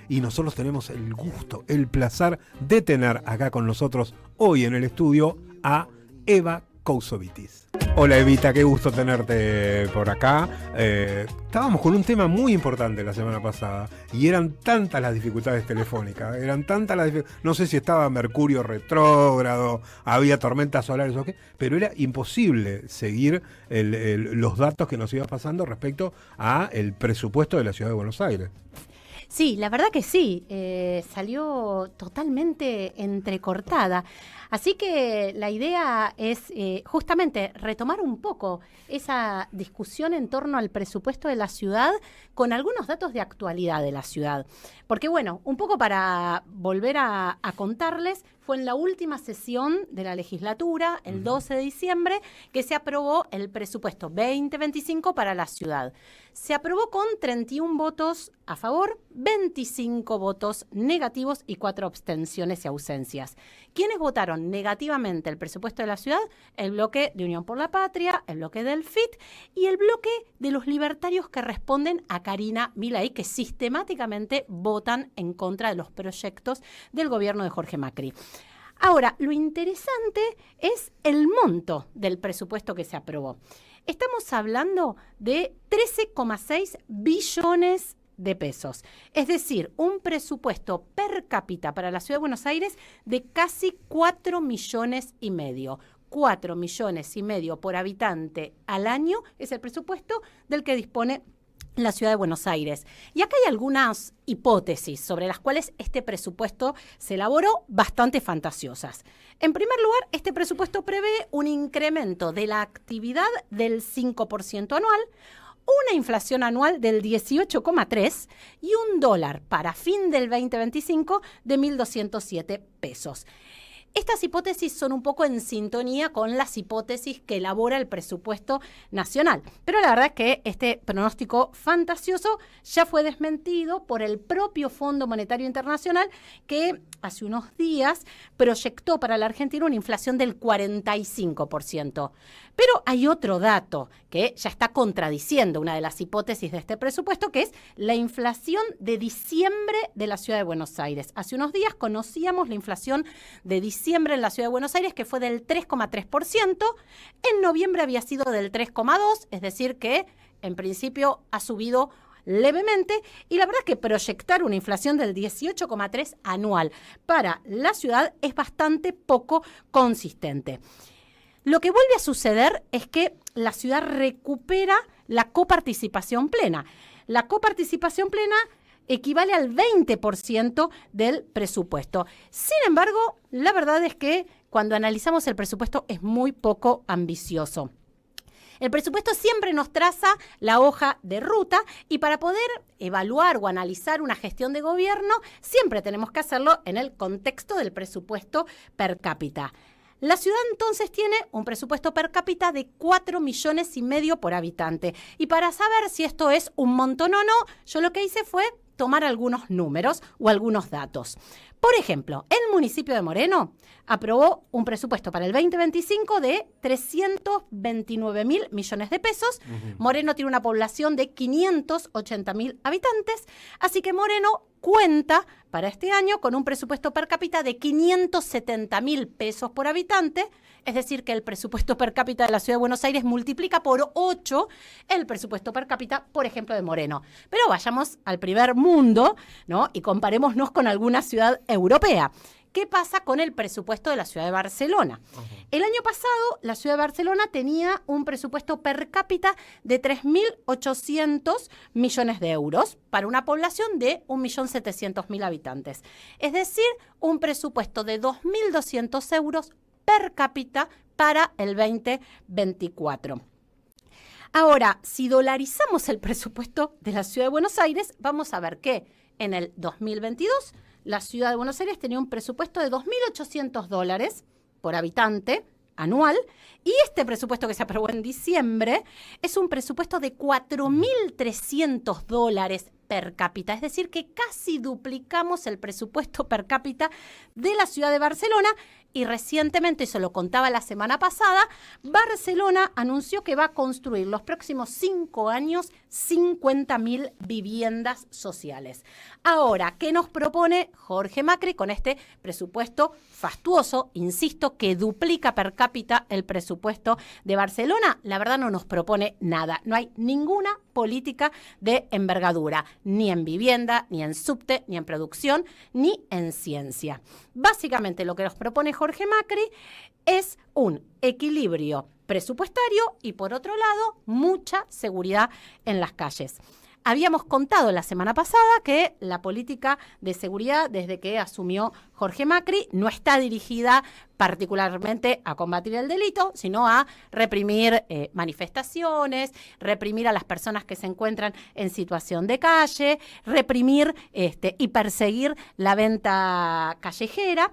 Y nosotros tenemos el gusto, el placer de tener acá con nosotros hoy en el estudio a Eva Cousovitis. Hola Evita, qué gusto tenerte por acá. Estábamos con un tema muy importante la semana pasada y eran tantas las dificultades telefónicas, no sé si estaba Mercurio retrógrado, había tormentas solares o qué, pero era imposible seguir los datos que nos ibas pasando respecto a el presupuesto de la Ciudad de Buenos Aires. Sí, la verdad que sí, salió totalmente entrecortada. Así que la idea es justamente retomar un poco esa discusión en torno al presupuesto de la ciudad con algunos datos de actualidad de la ciudad. Porque bueno, un poco para volver a contarles, fue en la última sesión de la legislatura, el 12 de diciembre, que se aprobó el presupuesto 2025 para la ciudad. Se aprobó con 31 votos a favor, 25 votos negativos y 4 abstenciones y ausencias. ¿Quiénes votaron negativamente el presupuesto de la ciudad? El bloque de Unión por la Patria, el bloque del FIT y el bloque de los libertarios que responden a Carina Milei, que sistemáticamente votan en contra de los proyectos del gobierno de Jorge Macri. Ahora, lo interesante es el monto del presupuesto que se aprobó. Estamos hablando de 13,6 billones de pesos. Es decir, un presupuesto per cápita para la Ciudad de Buenos Aires de casi 4,5 millones. 4,5 millones por habitante al año es el presupuesto del que dispone la Ciudad de Buenos Aires. Y acá hay algunas hipótesis sobre las cuales este presupuesto se elaboró bastante fantasiosas. En primer lugar, este presupuesto prevé un incremento de la actividad del 5% anual, una inflación anual del 18,3% y un dólar para fin del 2025 de 1.207 pesos. Estas hipótesis son un poco en sintonía con las hipótesis que elabora el presupuesto nacional. Pero la verdad es que este pronóstico fantasioso ya fue desmentido por el propio Fondo Monetario Internacional, que hace unos días proyectó para la Argentina una inflación del 45%. Pero hay otro dato que ya está contradiciendo una de las hipótesis de este presupuesto, que es la inflación de diciembre de la Ciudad de Buenos Aires. Hace unos días conocíamos la inflación de diciembre en la Ciudad de Buenos Aires, que fue del 3,3%. En noviembre había sido del 3,2%, es decir que en principio ha subido levemente, y la verdad es que proyectar una inflación del 18,3% anual para la ciudad es bastante poco consistente. Lo que vuelve a suceder es que la ciudad recupera la coparticipación plena. La coparticipación plena equivale al 20% del presupuesto. Sin embargo, la verdad es que cuando analizamos el presupuesto es muy poco ambicioso. El presupuesto siempre nos traza la hoja de ruta y para poder evaluar o analizar una gestión de gobierno siempre tenemos que hacerlo en el contexto del presupuesto per cápita. La ciudad entonces tiene un presupuesto per cápita de 4,5 millones por habitante. Y para saber si esto es un montón o no, yo lo que hice fue tomar algunos números o algunos datos. Por ejemplo, el municipio de Moreno aprobó un presupuesto para el 2025 de 329.000 millones de pesos. Moreno tiene una población de 580.000 habitantes, así que Moreno cuenta para este año con un presupuesto per cápita de 570.000 pesos por habitante, es decir, que el presupuesto per cápita de la Ciudad de Buenos Aires multiplica por 8 el presupuesto per cápita, por ejemplo, de Moreno. Pero vayamos al primer mundo, ¿no? Y comparémonos con alguna ciudad europea. ¿Qué pasa con el presupuesto de la ciudad de Barcelona? El año pasado, la ciudad de Barcelona tenía un presupuesto per cápita de 3.800 millones de euros para una población de 1.700.000 habitantes. Es decir, un presupuesto de 2.200 euros per cápita para el 2024. Ahora, si dolarizamos el presupuesto de la ciudad de Buenos Aires, vamos a ver que en el 2022 la ciudad de Buenos Aires tenía un presupuesto de $2.800 por habitante anual, y este presupuesto que se aprobó en diciembre es un presupuesto de $4.300 per cápita, es decir, que casi duplicamos el presupuesto per cápita de la ciudad de Barcelona. Y recientemente, eso lo contaba la semana pasada, Barcelona anunció que va a construir los próximos 5 años 50.000 viviendas sociales. Ahora, ¿qué nos propone Jorge Macri con este presupuesto fastuoso, insisto, que duplica per cápita el presupuesto de Barcelona? La verdad no nos propone nada. No hay ninguna política de envergadura, ni en vivienda, ni en subte, ni en producción, ni en ciencia. Básicamente lo que nos propone Jorge Macri es un equilibrio presupuestario y, por otro lado, mucha seguridad en las calles. Habíamos contado la semana pasada que la política de seguridad, desde que asumió Jorge Macri, no está dirigida particularmente a combatir el delito, sino a reprimir manifestaciones, reprimir a las personas que se encuentran en situación de calle, reprimir y perseguir la venta callejera.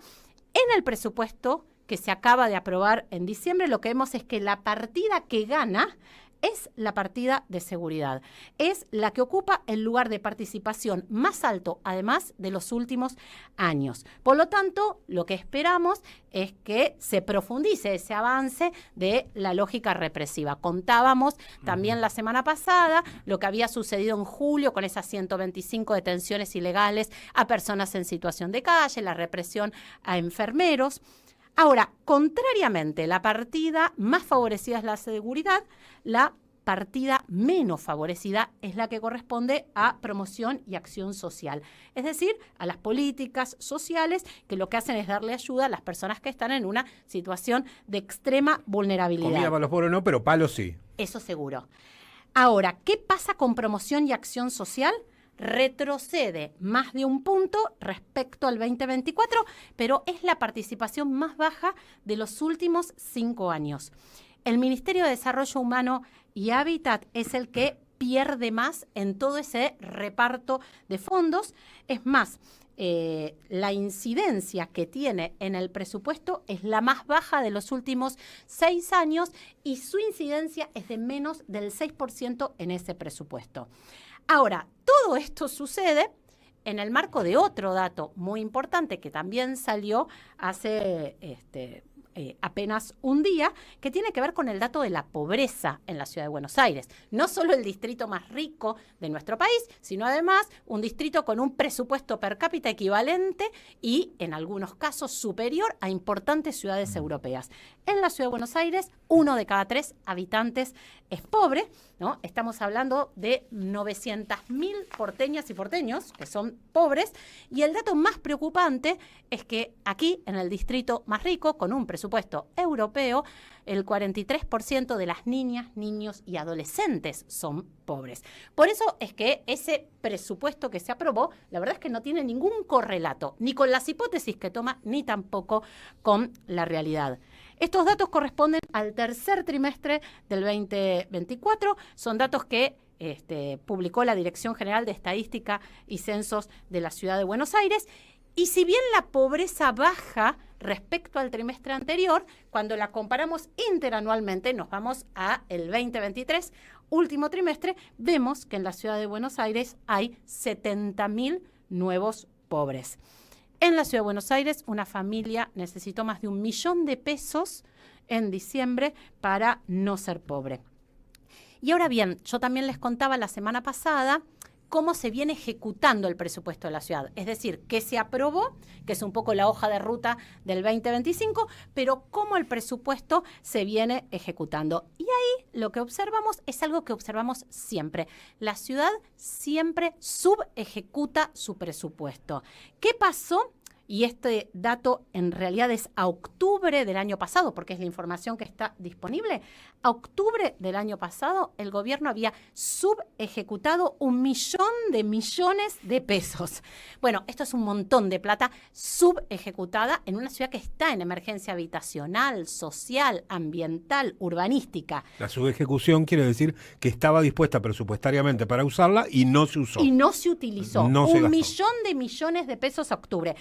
En el presupuesto que se acaba de aprobar en diciembre, lo que vemos es que la partida que gana es la partida de seguridad. Es la que ocupa el lugar de participación más alto, además de los últimos años. Por lo tanto, lo que esperamos es que se profundice ese avance de la lógica represiva. Contábamos también la semana pasada lo que había sucedido en julio con esas 125 detenciones ilegales a personas en situación de calle, la represión a enfermeros. Ahora, contrariamente, la partida más favorecida es la seguridad, la partida menos favorecida es la que corresponde a promoción y acción social, es decir, a las políticas sociales que lo que hacen es darle ayuda a las personas que están en una situación de extrema vulnerabilidad. Comida para los pobres no, pero palos sí. Eso seguro. Ahora, ¿qué pasa con promoción y acción social? Retrocede más de un punto respecto al 2024, pero es la participación más baja de los últimos 5 años. El Ministerio de Desarrollo Humano y Hábitat es el que pierde más en todo ese reparto de fondos. Es más, la incidencia que tiene en el presupuesto es la más baja de los últimos 6 años y su incidencia es de menos del 6% en ese presupuesto. Ahora, todo esto sucede en el marco de otro dato muy importante que también salió hace apenas un día, que tiene que ver con el dato de la pobreza en la ciudad de Buenos Aires. No solo el distrito más rico de nuestro país, sino además un distrito con un presupuesto per cápita equivalente y, en algunos casos, superior a importantes ciudades europeas. En la ciudad de Buenos Aires, 1 de cada 3 habitantes es pobre, ¿no? Estamos hablando de 900.000 porteñas y porteños que son pobres, y el dato más preocupante es que aquí, en el distrito más rico, con un presupuesto europeo, el 43% de las niñas, niños y adolescentes son pobres. Por eso es que ese presupuesto que se aprobó, la verdad es que no tiene ningún correlato, ni con las hipótesis que toma, ni tampoco con la realidad. Estos datos corresponden al tercer trimestre del 2024, son datos que publicó la Dirección General de Estadística y Censos de la Ciudad de Buenos Aires. Y si bien la pobreza baja respecto al trimestre anterior, cuando la comparamos interanualmente, nos vamos a el 2023, último trimestre, vemos que en la Ciudad de Buenos Aires hay 70.000 nuevos pobres. En la Ciudad de Buenos Aires, una familia necesitó más de 1 millón de pesos en diciembre para no ser pobre. Y ahora bien, yo también les contaba la semana pasada cómo se viene ejecutando el presupuesto de la ciudad. Es decir, que se aprobó, que es un poco la hoja de ruta del 2025, pero cómo el presupuesto se viene ejecutando. Y ahí lo que observamos es algo que observamos siempre. La ciudad siempre subejecuta su presupuesto. ¿Qué pasó? Y este dato en realidad es a octubre del año pasado, porque es la información que está disponible. A octubre del año pasado, el gobierno había subejecutado 1 millón de millones de pesos. Bueno, esto es un montón de plata subejecutada en una ciudad que está en emergencia habitacional, social, ambiental, urbanística. La subejecución quiere decir que estaba dispuesta presupuestariamente para usarla y no se usó. Y no se utilizó. No se gastó. 1 millón de millones de pesos a octubre.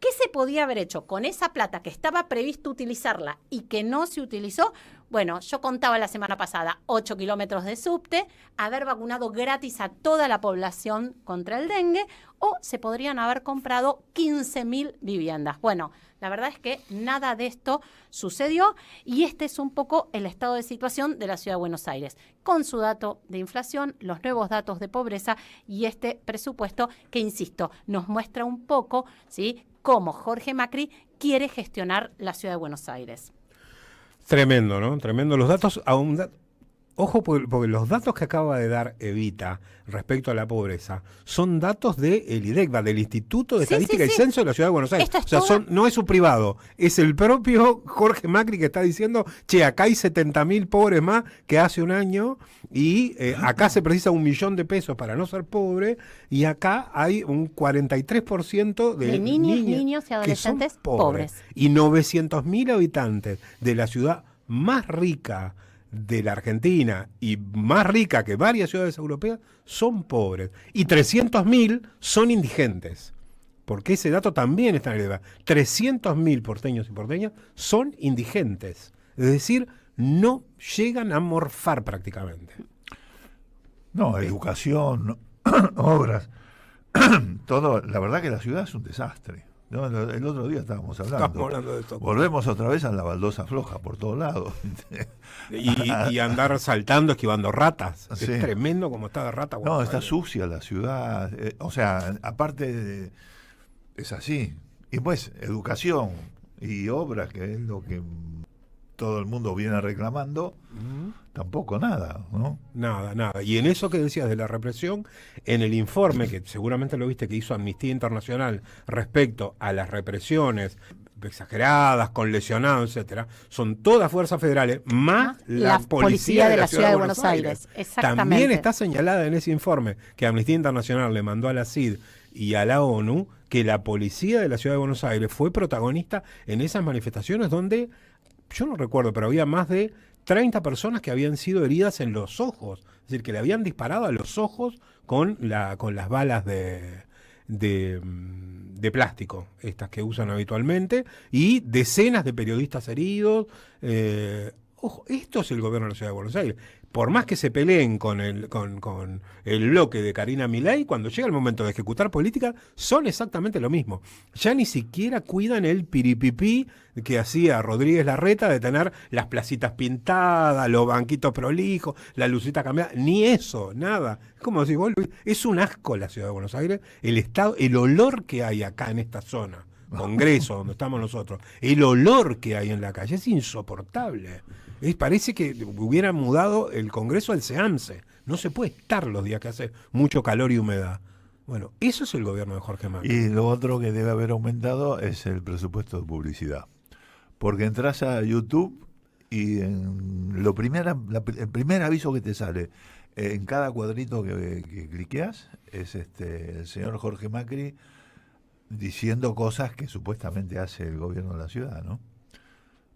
¿Qué se podía haber hecho con esa plata que estaba previsto utilizarla y que no se utilizó? Bueno, yo contaba la semana pasada 8 kilómetros de subte, haber vacunado gratis a toda la población contra el dengue, o se podrían haber comprado 15.000 viviendas. Bueno, la verdad es que nada de esto sucedió y este es un poco el estado de situación de la Ciudad de Buenos Aires, con su dato de inflación, los nuevos datos de pobreza y este presupuesto que, insisto, nos muestra un poco, ¿sí?, cómo Jorge Macri quiere gestionar la Ciudad de Buenos Aires. Tremendo, ¿no? Tremendo los datos. Ojo, porque los datos que acaba de dar Evita respecto a la pobreza son datos del IDECBA, del Instituto de Estadística y Censo de la Ciudad de Buenos Aires. No es su privado, es el propio Jorge Macri que está diciendo, che, acá hay 70.000 pobres más que hace un año y acá se precisa 1 millón de pesos para no ser pobre y acá hay un 43% de niños y adolescentes pobres. Y 900.000 habitantes de la ciudad más rica de la Argentina y más rica que varias ciudades europeas son pobres y 300.000 son indigentes, porque ese dato también está en el debate. 300.000 porteños y porteñas son indigentes, es decir, no llegan a morfar prácticamente. No, educación, obras, todo. La verdad que la ciudad es un desastre. No, el otro día estábamos hablando de esto. Volvemos otra vez a la baldosa floja por todos lados. Y andar saltando, esquivando ratas. Sí. Es tremendo como está de rata. No, está sucia la ciudad. O sea, aparte es así. Y pues, educación y obras, que es lo que todo el mundo viene reclamando, tampoco nada, ¿no? Nada. Y en eso que decías de la represión, en el informe, que seguramente lo viste, que hizo Amnistía Internacional respecto a las represiones exageradas, con lesionados, etcétera, son todas fuerzas federales, más la policía de la Ciudad de Buenos Aires. Exactamente. También está señalada en ese informe que Amnistía Internacional le mandó a la CID y a la ONU, que la policía de la Ciudad de Buenos Aires fue protagonista en esas manifestaciones donde, yo no recuerdo, pero había más de 30 personas que habían sido heridas en los ojos, es decir, que le habían disparado a los ojos con las balas de plástico, estas que usan habitualmente, y decenas de periodistas heridos. Ojo, esto es el gobierno de la Ciudad de Buenos Aires. Por más que se peleen con el bloque de Karina Milei, cuando llega el momento de ejecutar política, son exactamente lo mismo. Ya ni siquiera cuidan el piripipí que hacía Rodríguez Larreta de tener las placitas pintadas, los banquitos prolijos, la lucita cambiada, ni eso, nada. Es como decir, es un asco la Ciudad de Buenos Aires, el estado, el olor que hay acá en esta zona. Congreso, donde estamos nosotros, el olor que hay en la calle es insoportable. Parece que hubiera mudado el Congreso al SEAMSE. No se puede estar los días que hace mucho calor y humedad. Bueno, eso es el gobierno de Jorge Macri. Y lo otro que debe haber aumentado es el presupuesto de publicidad. Porque entras a YouTube y el primer aviso que te sale en cada cuadrito que cliqueas es el señor Jorge Macri diciendo cosas que supuestamente hace el gobierno de la ciudad, ¿no?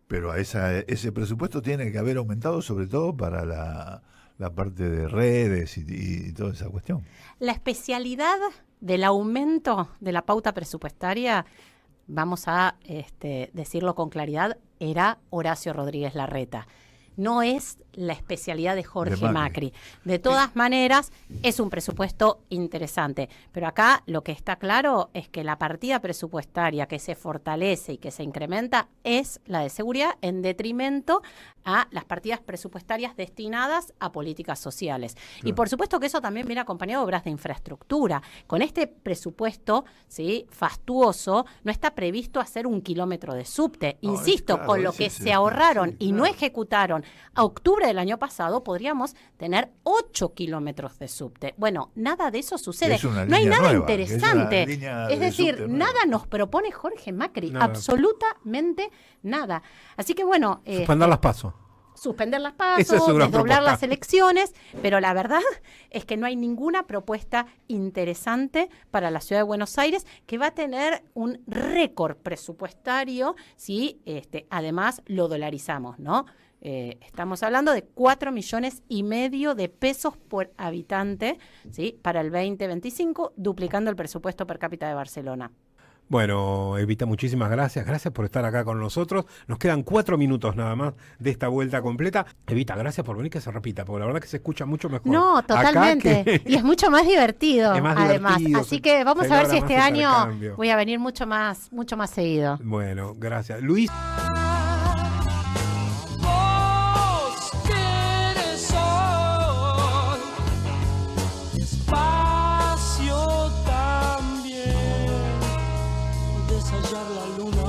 Pero ese presupuesto tiene que haber aumentado, sobre todo para la parte de redes y toda esa cuestión. La especialidad del aumento de la pauta presupuestaria, vamos a decirlo con claridad, era Horacio Rodríguez Larreta. No es la especialidad de Jorge Macri. De todas maneras, es un presupuesto interesante. Pero acá lo que está claro es que la partida presupuestaria que se fortalece y que se incrementa es la de seguridad, en detrimento a las partidas presupuestarias destinadas a políticas sociales. Claro. Y por supuesto que eso también viene acompañado de obras de infraestructura. Con este presupuesto, ¿sí?, fastuoso, no está previsto hacer 1 kilómetro de subte. No, insisto, claro, con lo que se ahorraron y no ejecutaron a octubre del año pasado, podríamos tener 8 kilómetros de subte. Bueno, nada de eso sucede. No hay nada nueva, interesante. Es decir, nada nos propone Jorge Macri. Nada. Absolutamente nada. Así que bueno. Suspender las PASO. Suspender las PASO, desdoblar las elecciones, pero la verdad es que no hay ninguna propuesta interesante para la Ciudad de Buenos Aires, que va a tener un récord presupuestario si además lo dolarizamos, ¿no? Estamos hablando de 4,5 millones de pesos por habitante, ¿sí?, para el 2025, duplicando el presupuesto per cápita de Barcelona. Bueno, Evita, muchísimas gracias. Gracias por estar acá con nosotros. Nos quedan 4 minutos nada más de esta vuelta completa. Evita, gracias por venir, que se repita, porque la verdad que se escucha mucho mejor. No, totalmente. Acá que... Y es mucho más divertido, Es más además. divertido, Así que vamos a ver si logra este más año intercambio. voy a venir mucho más seguido. Bueno, gracias. Luis. Vos quieres sol, espacio también, deshallar la luna